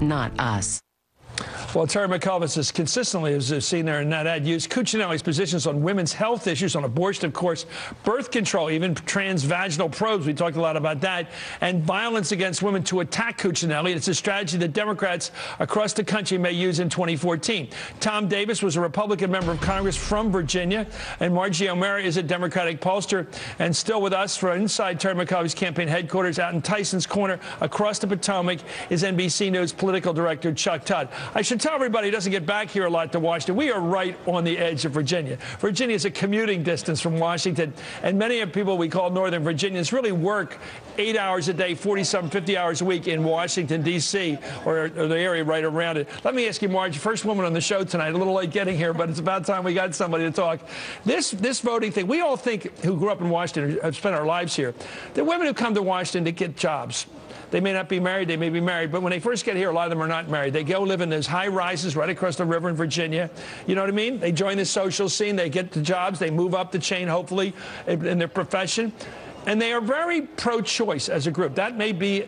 not us. Well, Terry McCullough has consistently, as we've seen there in that ad, used Cuccinelli's positions on women's health issues, on abortion, of course, birth control, even transvaginal probes. We talked a lot about that, and violence against women to attack Cuccinelli. It's a strategy that Democrats across the country may use in 2014. Tom Davis was a Republican member of Congress from Virginia, and Margie Omero is a Democratic pollster. And still with us for inside Terry McCullough's campaign headquarters out in Tyson's Corner across the Potomac is NBC News political director Chuck Todd. I should tell everybody who doesn't get back here a lot to Washington, we are right on the edge of Virginia. Virginia is a commuting distance from Washington, and many of the people we call Northern Virginians really work 8 hours a day, 40-some, 50 hours a week in Washington, D.C., or the area right around it. Let me ask you, Margie, first woman on the show tonight, a little late getting here, but it's about time we got somebody to talk. This voting thing, we all think, who grew up in Washington, have spent our lives here, that women who come to Washington to get jobs. They may not be married, they may be married, but when they first get here, a lot of them are not married. They go live in those high rises right across the river in Virginia. You know what I mean? They join the social scene, they get the jobs, they move up the chain, hopefully, in their profession. And they are very pro-choice as a group. That may be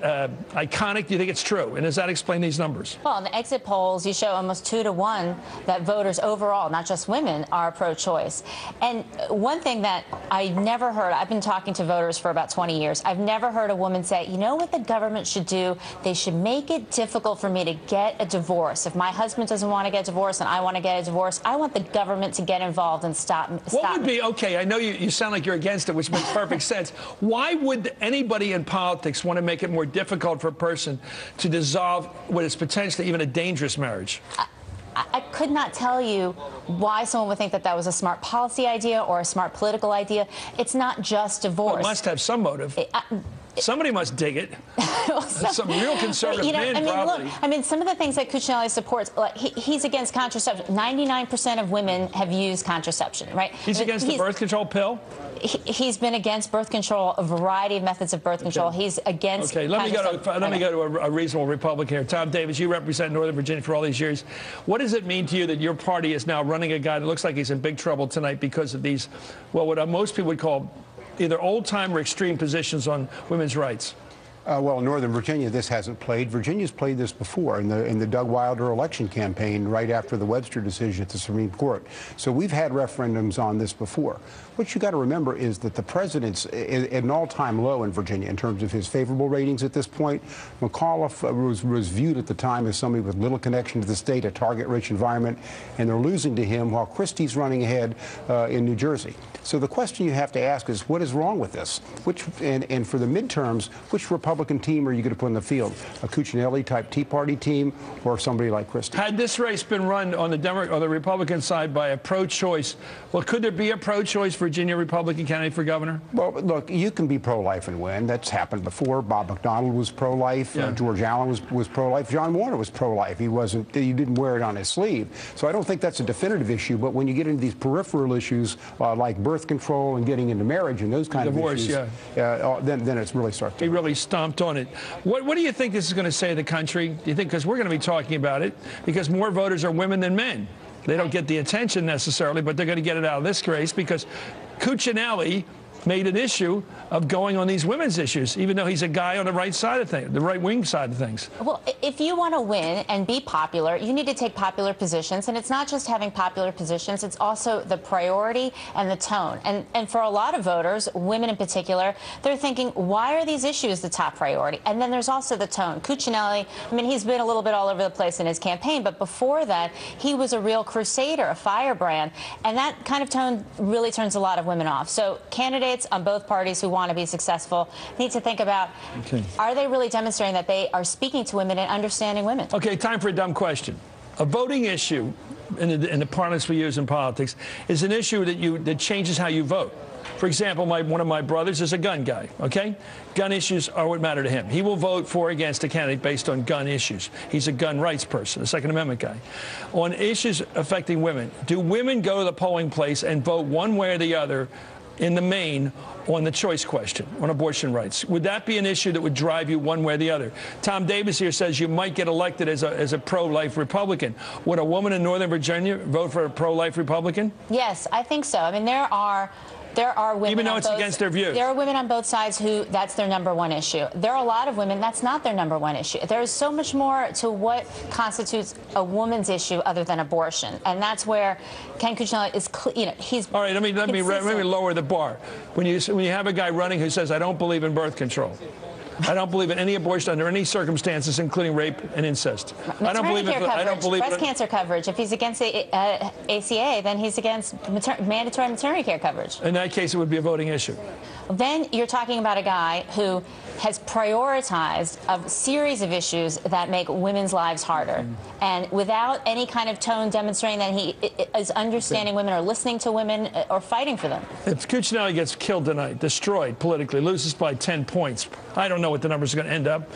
iconic. Do you think it's true? And does that explain these numbers? Well, in the exit polls, you show almost 2-to-1 that voters overall, not just women, are pro-choice. And one thing that I never heard, I've been talking to voters for about 20 years, I've never heard a woman say, you know what the government should do? They should make it difficult for me to get a divorce. If my husband doesn't want to get divorced and I want to get a divorce, I want the government to get involved and stop What would be, okay, I know you sound like you're against it, which makes perfect sense. Why would anybody in politics want to make it more difficult for a person to dissolve what is potentially even a dangerous marriage? I could not tell you why someone would think that that was a smart policy idea or a smart political idea. It's not just divorce. Well, it must have some motive. Somebody must dig it. Some real conservative men, probably. Look, I mean, some of the things that Cuccinelli supports, like, he's against contraception. 99% of women have used contraception, right? He's against the birth control pill? He's been against birth control, a variety of methods of birth control. He's against. Okay, let me go to a reasonable Republican here. Tom Davis, you represent Northern Virginia for all these years. What does it mean to you that your party is now running a guy that looks like he's in big trouble tonight because of these, well, what most people would call either old-time or extreme positions on women's rights? Well, in Northern Virginia, this hasn't played. Virginia's played this before in the Doug Wilder election campaign right after the Webster decision at the Supreme Court. So we've had referendums on this before. What you got to remember is that the president's at an all-time low in Virginia in terms of his favorable ratings at this point. McAuliffe was viewed at the time as somebody with little connection to the state, a target-rich environment, and they're losing to him while Christie's running ahead in New Jersey. So the question you have to ask is, what is wrong with this? And for the midterms, which Republican team are you going to put in the field? A Cuccinelli-type Tea Party team or somebody like Christie? Had this race been run on the Republican side by a pro-choice, well, could there be a pro-choice Virginia Republican candidate for governor? Well, look, you can be pro-life and win. That's happened before. Bob McDonnell was pro-life. Yeah. George Allen was pro-life. John Warner was pro-life. He didn't wear it on his sleeve. So I don't think that's a definitive issue. But when you get into these peripheral issues like birth control and getting into marriage and those kind of issues, then it's really starts. He really stomped on it. What do you think this is going to say to the country? Do you think, because we're going to be talking about it, because more voters are women than men. They don't get the attention necessarily, but they're going to get it out of this race because Cuccinelli made an issue of going on these women's issues, even though he's a guy on the right side of things, the right-wing side of things. Well, if you want to win and be popular, you need to take popular positions. And it's not just having popular positions, it's also the priority and the tone. And for a lot of voters, women in particular, they're thinking, why are these issues the top priority? And then there's also the tone. Cuccinelli, I mean, he's been a little bit all over the place in his campaign, but before that, he was a real crusader, a firebrand. And that kind of tone really turns a lot of women off. So candidates on both parties who want to be successful need to think about, are they really demonstrating that they are speaking to women and understanding women? Okay, time for a dumb question. A voting issue, in the parlance we use in politics, is an issue that changes how you vote. For example, one of my brothers is a gun guy, okay? Gun issues are what matter to him. He will vote for or against a candidate based on gun issues. He's a gun rights person, a Second Amendment guy. On issues affecting women, do women go to the polling place and vote one way or the other in the main on the choice question, on abortion rights? Would that be an issue that would drive you one way or the other? Tom Davis here says you might get elected as a pro-life Republican. Would a woman in Northern Virginia vote for a pro-life Republican? Yes, I think so. I mean, there are There are women even though on it's both, against their views. There are women on both sides who that's their #1 issue. There are a lot of women that's not their #1 issue. There is so much more to what constitutes a woman's issue other than abortion, and that's where Ken Cuccinelli is. He's all right. Let me lower the bar. When you have a guy running who says, "I don't believe in birth control. I don't believe in any abortion under any circumstances, including rape and incest. I don't believe in breast cancer coverage. If he's against the ACA, then he's against mandatory maternity care coverage. In that case, it would be a voting issue. Then you're talking about a guy who has prioritized a series of issues that make women's lives harder, and without any kind of tone demonstrating that he is understanding women or listening to women or fighting for them. If Cuccinelli gets killed tonight, destroyed politically, loses by 10 points, I don't know what the numbers are going to end up.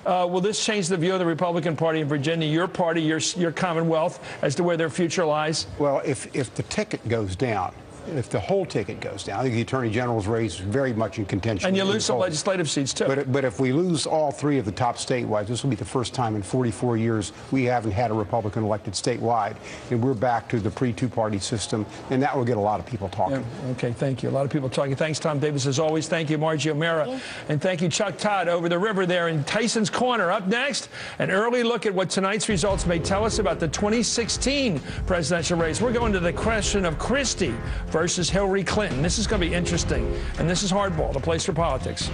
Will this change the view of the Republican Party in Virginia, your party, your Commonwealth, as to where their future lies? Well, if the ticket goes down, if the whole ticket goes down, I think the Attorney General's race is very much in contention. And you lose some legislative seats, too. But if we lose all 3 of the top statewide, this will be the first time in 44 years we haven't had a Republican elected statewide. And we're back to the pre-2-party system, and that will get a lot of people talking. Yeah. Okay, thank you. A lot of people talking. Thanks, Tom Davis, as always. Thank you, Margie Omero. And thank you, Chuck Todd, over the river there in Tyson's Corner. Up next, an early look at what tonight's results may tell us about the 2016 presidential race. We're going to the question of Christie versus Hillary Clinton. This is going to be interesting. And this is Hardball, the place for politics.